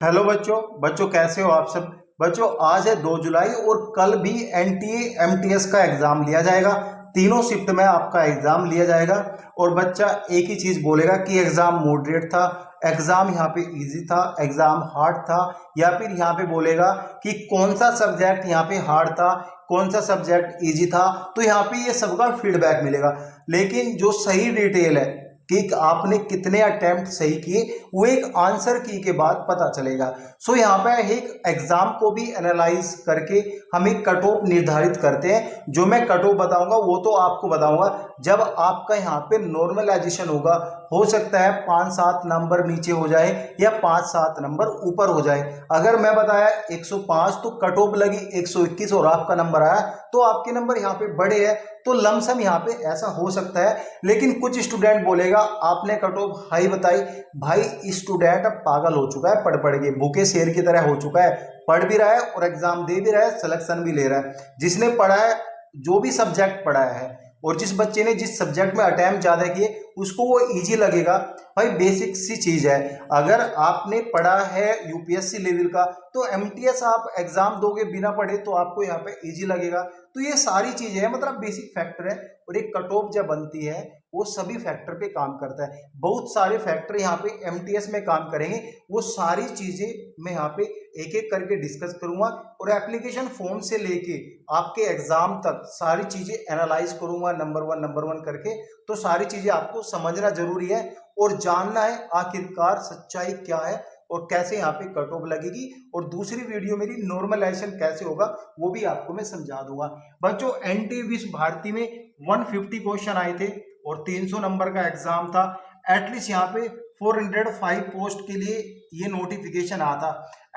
Hello बच्चों कैसे हो आप सब। बच्चों आज है 2 जुलाई और कल भी एनटीए एमटीएस का एग्जाम लिया जाएगा। तीनों शिफ्ट में आपका एग्जाम लिया जाएगा और बच्चा एक ही चीज बोलेगा कि एग्जाम मॉडरेट था, एग्जाम यहाँ पे इजी था, एग्जाम हार्ड था, या फिर यहाँ पे बोलेगा कि कौन सा सब्जेक्ट यहाँ पे हार्ड था, कौन सा सब्जेक्ट इजी था। तो यहाँ पे ये सबका फीडबैक मिलेगा, लेकिन जो सही डिटेल है कि आपने कितने अटेम्प्ट सही किए वो एक आंसर की के बाद पता चलेगा। सो यहाँ पे एक एग्जाम को भी एनालाइज करके हम एक कट ऑफ निर्धारित करते हैं। जो मैं कट ऑफ बताऊंगा वो तो आपको बताऊंगा जब आपका यहाँ पे नॉर्मलाइजेशन होगा। हो सकता है 5-7 नंबर नीचे हो जाए या 5-7 नंबर ऊपर हो जाए। अगर मैं बताया 105 तो कट ऑफ लगी 121 और आपका नंबर आया तो आपके नंबर यहाँ पे बड़े हैं, तो लमसम यहाँ पे ऐसा हो सकता है। लेकिन कुछ स्टूडेंट बोलेगा आपने कट ऑफ हाई बताई, भाई स्टूडेंट अब पागल हो चुका है, पढ़ के भूखे शेर की तरह हो चुका है, पढ़ भी रहा है और एग्जाम दे भी रहा है, सिलेक्शन भी ले रहा है। जिसने पढ़ा है, जो भी सब्जेक्ट पढ़ाया है और जिस बच्चे ने जिस सब्जेक्ट में अटेम्प्ट ज्यादा किए उसको वो इजी लगेगा। भाई बेसिक सी चीज है, अगर आपने पढ़ा है यूपीएससी लेवल का तो एमटीएस आप एग्जाम दोगे बिना पढ़े तो आपको यहाँ पे इजी लगेगा। तो ये सारी चीजें हैं, मतलब बेसिक फैक्टर है। और एक कट ऑफ जब बनती है वो सभी फैक्टर पे काम करता है। बहुत सारे फैक्टर यहाँ पे एमटीएस में काम करेंगे, वो सारी चीजें मैं यहाँ पे एक एक करके डिस्कस करूंगा और एप्लीकेशन फॉर्म से लेके आपके एग्जाम तक सारी चीजें एनालाइज करूंगा नंबर वन करके। तो सारी चीजें आपको समझना जरूरी है और जानना है आखिरकार सच्चाई क्या है और कैसे यहाँ पे कट ऑफ लगेगी। और दूसरी वीडियो मेरी नॉर्मलाइजेशन कैसे होगा वो भी आपको मैं समझा दूंगा। बच्चों एनटीए विश्व भारती में 150 क्वेश्चन आए थे और 300 नंबर का एग्जाम था। एटलीस्ट यहाँ पे 405 पोस्ट के लिए ये नोटिफिकेशन आता।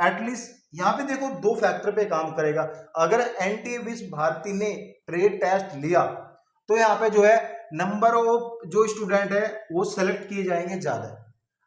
एटलीस्ट यहाँ पे देखो दो फैक्टर पे काम करेगा। अगर एनटीए विश्व भारती ने ट्रेड टेस्ट लिया तो यहाँ पे जो है नंबर ऑफ जो स्टूडेंट है वो सेलेक्ट किए जाएंगे ज्यादा।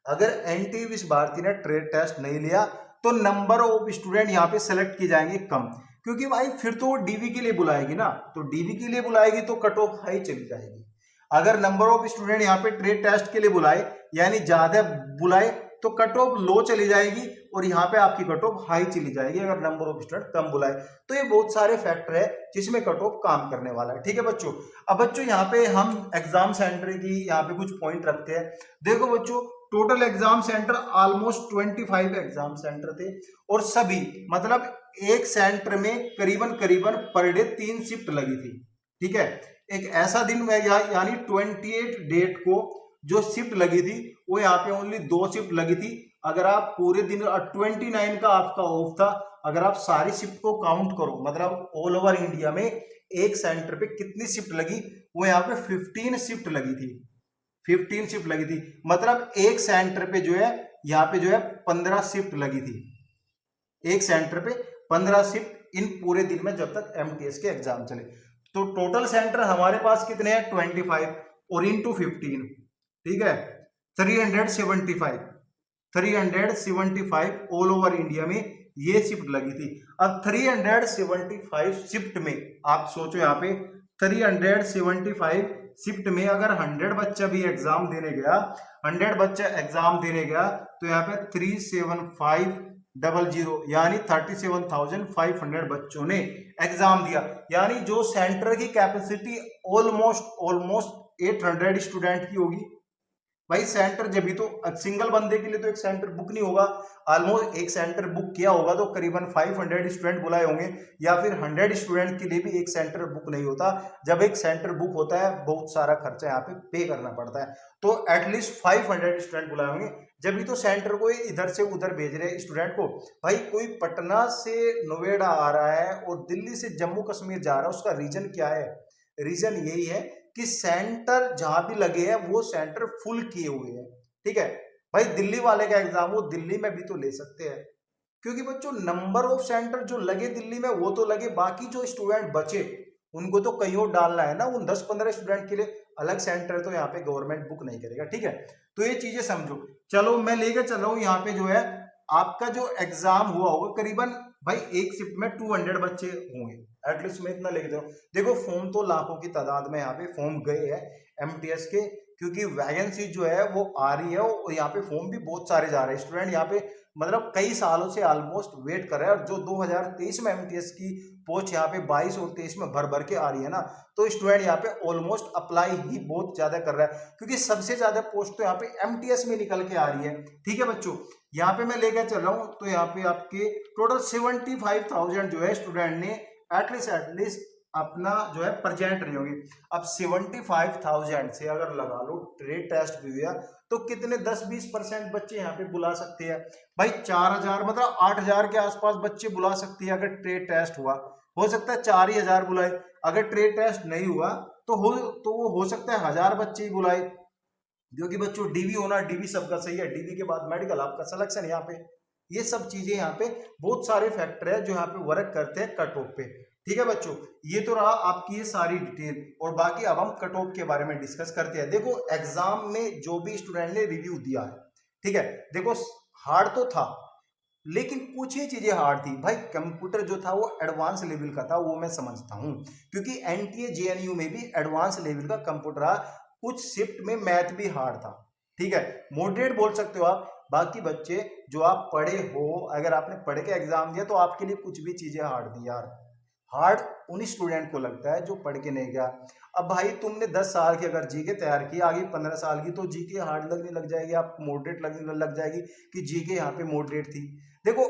अगर एनटीए विश्व भारती ने ट्रेड टेस्ट नहीं लिया तो नंबर ऑफ स्टूडेंट यहाँ पे सेलेक्ट किए जाएंगे कम, क्योंकि भाई फिर तो डीवी के लिए बुलाएगी ना, तो डीवी के लिए बुलाएगी तो कट ऑफ हाई चली जाएगी। अगर नंबर ऑफ स्टूडेंट यहाँ पे ट्रेड टेस्ट के लिए बुलाए यानी ज्यादा बुलाए तो कट ऑफ लो चली जाएगी और यहाँ पे आपकी कट ऑफ हाई चली जाएगी अगर नंबर ऑफ स्टूडेंट कम बुलाए। तो ये बहुत सारे फैक्टर है जिसमें कट ऑफ काम करने वाला है। ठीक है बच्चों, अब बच्चों यहाँ पे हम एग्जाम सेंटर की यहाँ पे कुछ पॉइंट रखते हैं। देखो बच्चों total exam centre almost 25 exam centre थे और सभी मतलब एक सेंटर में करीबन करीबन पर डे 3 शिफ्ट लगी थी। ठीक है, एक ऐसा दिन में यानी 28 डेट को जो शिफ्ट लगी थी वो यहाँ पे ओनली 2 शिफ्ट लगी थी। अगर आप पूरे दिन 29 का आपका ऑफ था, अगर आप सारी शिफ्ट को काउंट करो मतलब ऑल ओवर इंडिया में एक सेंटर पे कितनी शिफ्ट लगी, वो यहाँ पे 15 शिफ्ट लगी थी। 15 शिफ्ट लगी थी मतलब एक सेंटर पे जो है यहाँ पे जो है 15 शिफ्ट लगी थी। एक सेंटर पे 15 शिफ्ट इन पूरे दिन में जब तक एमटीएस के एग्जाम चले। तो टोटल सेंटर हमारे पास कितने हैं 25 और इंटू 15, ठीक है 375 ऑल ओवर इंडिया में ये शिफ्ट लगी थी। अब 375 शिफ्ट में आप सोचो यहाँ पे 375 शिफ्ट में अगर 100 बच्चा भी एग्जाम देने गया, 100 बच्चा एग्जाम देने गया तो यहाँ पे 37500 यानी 37,500 बच्चों ने एग्जाम दिया। यानी जो सेंटर की कैपेसिटी ऑलमोस्ट 800 स्टूडेंट की होगी। भाई सेंटर जब भी तो सिंगल बंदे के लिए तो एक सेंटर बुक नहीं होगा, ऑलमोस्ट एक सेंटर बुक किया होगा तो करीबन 500 स्टूडेंट बुलाए होंगे या फिर 100 स्टूडेंट के लिए भी एक सेंटर बुक नहीं होता। जब एक सेंटर बुक होता है बहुत सारा खर्चा यहाँ पे करना पड़ता है, तो एटलीस्ट 500 स्टूडेंट बुलाए होंगे जब भी तो सेंटर को इधर से उधर भेज रहे हैं स्टूडेंट को। भाई कोई पटना से नोएडा आ रहा है और दिल्ली से जम्मू कश्मीर जा रहा है, उसका रीजन क्या है? रीजन यही है कि सेंटर जहां भी लगे हैं वो सेंटर फुल किए हुए हैं। ठीक है भाई, दिल्ली वाले का एग्जाम वो दिल्ली में भी तो ले सकते हैं, क्योंकि बच्चों नंबर ऑफ सेंटर जो लगे दिल्ली में वो तो लगे, बाकी जो स्टूडेंट बचे उनको तो कहीं और डालना है ना। उन 10-15 स्टूडेंट के लिए अलग सेंटर तो यहाँ पे गवर्नमेंट बुक नहीं करेगा। ठीक है, तो ये चीजें समझो। चलो मैं लेकर चल रहा हूँ यहाँ पे जो है आपका जो एग्जाम हुआ होगा करीबन भाई एक शिफ्ट में 200 बच्चे होंगे, एटलीस्ट मैं इतना लेके दे रहा हूँ। देखो फॉर्म तो लाखों की तादाद में यहाँ पे फॉर्म गए हैं एमटीएस के, क्योंकि वैकेंसी जो है वो आ रही है और यहाँ पे फॉर्म भी बहुत सारे जा रहे हैं। स्टूडेंट यहाँ पे मतलब कई सालों से ऑलमोस्ट वेट कर रहे हैं, और जो 2023 में एमटीएस की पोस्ट यहाँ पे 22 और 23 में भर भर के आ रही है ना, तो स्टूडेंट यहाँ पे ऑलमोस्ट अप्लाई ही बहुत ज्यादा कर रहा है, क्योंकि सबसे ज्यादा पोस्ट तो यहाँ पे एमटीएस में निकल के आ रही है। ठीक है बच्चों, यहाँ पे मैं लेकर चल रहा हूँ, तो यहाँ पे आपके टोटल 75,000 जो है स्टूडेंट ने एटलीस्ट अपना जो है प्रेजेंट रही होगी। अब 75,000 से अगर लगा लो ट्रेड टेस्ट भी हुआ, तो कितने 10-20% बच्चे यहाँ पे बुला सकते हैं भाई। 4,000 मतलब 8,000 के आसपास बच्चे बुला सकते हैं अगर ट्रेड टेस्ट हुआ। हो सकता है 4,000 बुलाए, अगर ट्रेड टेस्ट नहीं हुआ तो वो हो सकता है 1,000 बच्चे ही बुलाए, क्योंकि बच्चों डीवी होना, डीवी सबका सही है, डीवी के बाद मेडिकल आपका सिलेक्शन यहाँ पे। ये सब चीजें यहाँ पे बहुत सारे फैक्टर है जो यहाँ पे वर्क करते हैं कट ऑफ पे। ठीक है बच्चों, ये तो रहा आपकी ये सारी डिटेल, और बाकी अब हम कट ऑफ के बारे में डिस्कस करते हैं। देखो एग्जाम में जो भी स्टूडेंट ने रिव्यू दिया है, ठीक है, देखो हार्ड तो था, लेकिन कुछ ही चीजें हार्ड थी भाई। कंप्यूटर जो था वो एडवांस लेवल का था, वो मैं समझता हूं, क्योंकि एनटीए जेएनयू में भी एडवांस लेवल का कंप्यूटर रहा। कुछ शिफ्ट में मैथ भी हार्ड था, ठीक है, मॉडरेट बोल सकते हो आप। बाकी बच्चे जो आप पढ़े हो, अगर आपने पढ़ के एग्जाम दिया तो आपके लिए कुछ भी चीजें हार्ड थी यार। हार्ड उन स्टूडेंट को लगता है जो पढ़ के नहीं गया। अब भाई तुमने 10 साल की अगर जीके तैयार की, आगे 15 साल की, तो जीके हार्ड लगने लग जाएगी, आपको मॉडरेट लगने लग जाएगी कि जीके यहाँ पे मॉडरेट थी। देखो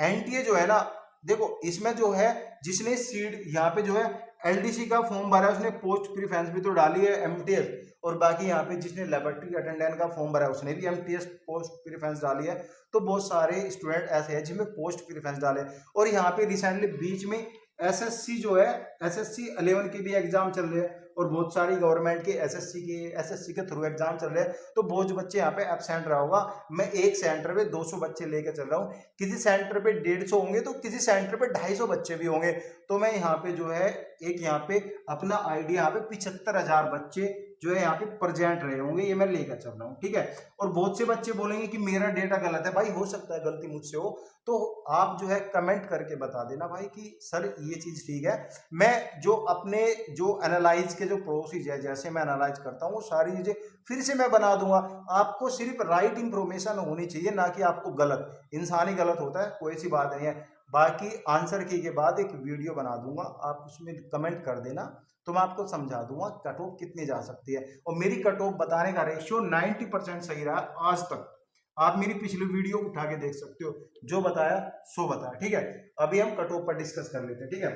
एनटीए जो है ना, देखो इसमें जो है जिसने सीट यहाँ पे जो है एलडीसी का फॉर्म भरा है, उसने पोस्ट प्रीफरेंस भी तो डाली है एमटीएस, और बाकी यहाँ पे जिसने लेबोरेटरी अटेंडेंट का फॉर्म भरा है उसने भी एमटीएस पोस्ट प्रीफरेंस डाली है। तो बहुत सारे स्टूडेंट ऐसे हैं जिनमें पोस्ट प्रीफरेंस डाले। और यहाँ पे रिसेंटली बीच में एसएससी जो है, एसएससी 11 के भी एग्जाम चल रहे हैं, और बहुत सारी गवर्नमेंट के एसएससी के थ्रू एग्जाम चल रहे हैं। तो बहुत बच्चे यहाँ पे एब्सेंट रहा होगा। मैं एक सेंटर पे 200 बच्चे लेकर चल रहा हूँ, किसी सेंटर पे 150 होंगे, तो किसी सेंटर पे 250 बच्चे भी होंगे। तो मैं यहाँ पे जो है एक यहाँ पे अपना आइडिया, यहाँ पे 75,000 बच्चे जो है यहाँ पे प्रेजेंट रहे होंगे, ये मैं लेकर चल रहा हूँ। ठीक है, और बहुत से बच्चे बोलेंगे कि मेरा डेटा गलत है। भाई हो सकता है गलती मुझसे हो, तो आप जो है कमेंट करके बता देना भाई कि सर ये चीज ठीक है। मैं जो अपने जो एनालाइज के जो प्रोसीजर है, जैसे मैं एनालाइज करता हूँ, वो सारी चीजें फिर से मैं बना दूंगा। आपको सिर्फ राइट इंफॉर्मेशन होनी चाहिए, ना कि आपको गलत। इंसान ही गलत होता है, कोई सी बात नहीं है। बाकी आंसर की के बाद एक वीडियो बना दूंगा, आप उसमें कमेंट कर देना, तो मैं आपको समझा दूंगा कट ऑफ कितनी जा सकती है। और मेरी कट ऑफ बताने का रेशियो 90% सही रहा आज तक। आप मेरी पिछली वीडियो उठा के देख सकते हो, जो बताया सो बताया। ठीक है, अभी हम कट ऑफ पर डिस्कस कर लेते हैं। ठीक है,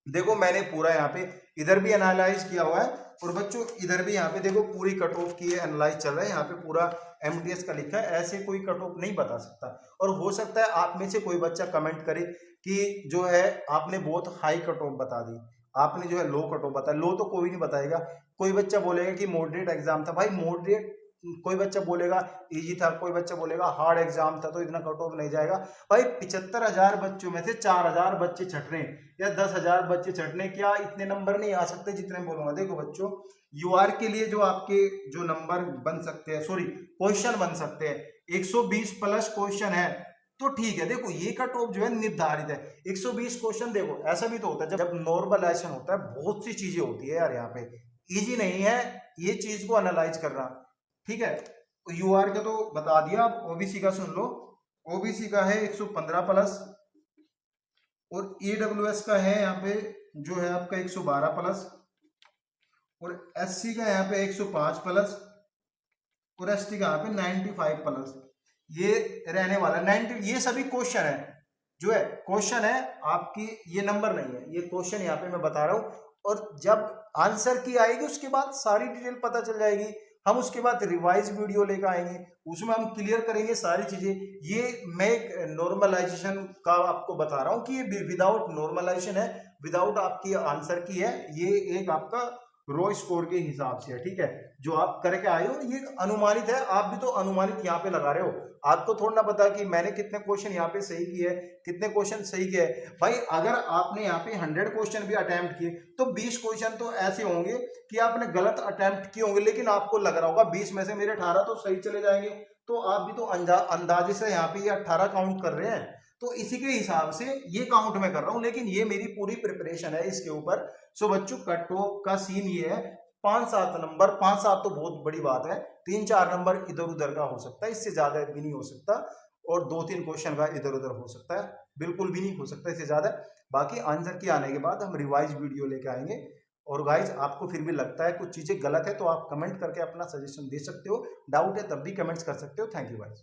देखो मैंने पूरा यहाँ पे इधर भी एनालाइज किया हुआ है, और बच्चों इधर भी यहाँ पे देखो पूरी कट ऑफ की एनालाइज चल रहा है। यहाँ पे पूरा एमटीएस का लिखा है, ऐसे कोई कट ऑफ नहीं बता सकता। और हो सकता है आप में से कोई बच्चा कमेंट करे कि जो है आपने बहुत हाई कट ऑफ बता दी, आपने जो है लो कट ऑफ बताया। लो तो कोई नहीं बताएगा, कोई बच्चा बोलेगा कि मॉडरेट एग्जाम था। भाई मॉडरेट, कोई बच्चा बोलेगा इजी था, कोई बच्चा बोलेगा हार्ड एग्जाम था, तो इतना कट ऑफ नहीं जाएगा। भाई 75,000 बच्चों में से 4,000 बच्चे छटने या 10,000 बच्चे छटने, क्या इतने नंबर नहीं आ सकते जितने बोलूंगा। देखो बच्चों, यूआर के लिए जो आपके जो नंबर बन सकते हैं, सॉरी क्वेश्चन बन सकते हैं, 120 प्लस क्वेश्चन है तो ठीक है। देखो ये कट ऑफ जो है निर्धारित है 120 क्वेश्चन। देखो ऐसा भी तो होता है जब नॉर्मलाइजेशन होता है, बहुत सी चीजें होती है यार, यहाँ पे इजी नहीं है ये चीज को एनालाइज करना। ठीक है, तो यूआर का तो बता दिया, आप ओबीसी का सुन लो। ओबीसी का है 115 प्लस, और ईडब्ल्यूएस का है यहाँ पे जो है आपका 112 प्लस, और एससी का यहाँ पे 105 प्लस, और एसटी का यहाँ पे 95 प्लस। ये रहने वाला 90। ये सभी क्वेश्चन है, जो है क्वेश्चन है आपकी, ये नंबर नहीं है, ये क्वेश्चन यहाँ पे मैं बता रहा हूँ। और जब आंसर की आएगी उसके बाद सारी डिटेल पता चल जाएगी। हम उसके बाद रिवाइज वीडियो लेकर आएंगे, उसमें हम क्लियर करेंगे सारी चीजें। ये मैं एक नॉर्मलाइजेशन का आपको बता रहा हूँ कि ये विदाउट नॉर्मलाइजेशन है, विदाउट आपकी आंसर की है। ये एक आपका रो स्कोर के हिसाब से है। ठीक है, जो आप करके आए हो ये अनुमानित है, आप भी तो अनुमानित यहाँ पे लगा रहे हो। आपको थोड़ा ना पता कि मैंने कितने क्वेश्चन यहाँ पे सही किए, कितने क्वेश्चन सही किए। भाई अगर आपने यहाँ पे 100 क्वेश्चन भी अटेम्प्ट किए, तो 20 क्वेश्चन तो ऐसे होंगे कि आपने गलत अटेम्प्ट किए होंगे, लेकिन आपको लग रहा होगा 20 में से मेरे 18 तो सही चले जाएंगे। तो आप भी तो अंदाजे से यहाँ पे ये 18 काउंट कर रहे हैं, तो इसी के हिसाब से ये काउंट मैं कर रहा हूं। लेकिन ये मेरी पूरी प्रिपरेशन है इसके ऊपर। सो बच्चों कट ऑफ का सीन ये है, 5-7 नंबर, 5-7 तो बहुत बड़ी बात है, 3-4 नंबर इधर उधर का हो सकता है, इससे ज्यादा भी नहीं हो सकता, और 2-3 क्वेश्चन का इधर उधर हो सकता है, बिल्कुल भी नहीं हो सकता इससे ज्यादा। बाकी आंसर की आने के बाद हम रिवाइज वीडियो लेके आएंगे। और गाइज आपको फिर भी लगता है कुछ चीजें गलत है तो आप कमेंट करके अपना सजेशन दे सकते हो, डाउट है तब भी कमेंट्स कर सकते हो। Thank you guys.